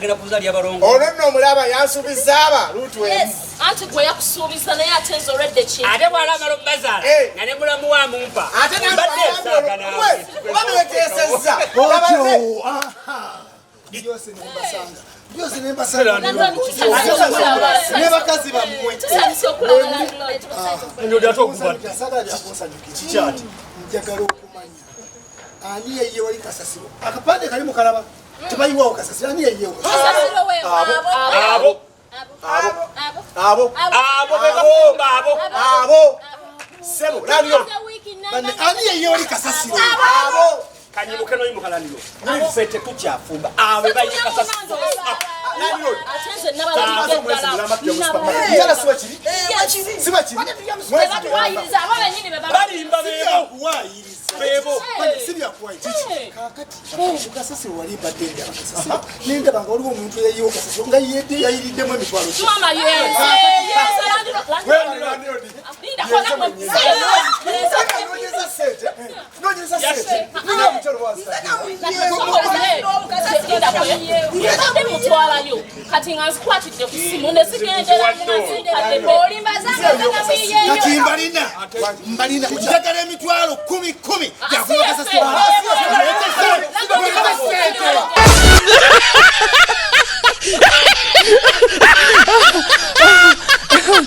agenda kuzali abalongo. Ono nno mulaba yansubiza aba lutu Yes, anti gwe yakusuubiza naye ate nze olwedde kintu. Ate bwala amalo bazaala. Na ne mulamu wa mumpa. ate nabateesezza byose nembasanga byose nembasanga Nebakazi bammwe Ndio ate okuba. Kikyati njagala okumanya ani yeye wali kasasiro akapande kali mu kalaba tebayiwawo kasasiro ani yeye abo sebo nalyo ani yeye wali kasasiro Kanyibuke no yimukalaniro. Nifete kukyafumba. Awe bayi kasasiro. nalyo Atenze n'abalala. yala swachiri swachiri Batwayiriza abana nyine Balimba bebo. Bebo. sibya kuwayi kakati kasasiro wali badenda kasasiro nenda banga waliwo omuntu yayiwo kasasiro nga yedde yayiriddemu emitwalo Mama yes. Mutwalayo kati nga nzikwatidde ku simu ne sigendera kati mbalina njagala emitwalo 10 yakuba kasasiro Yes.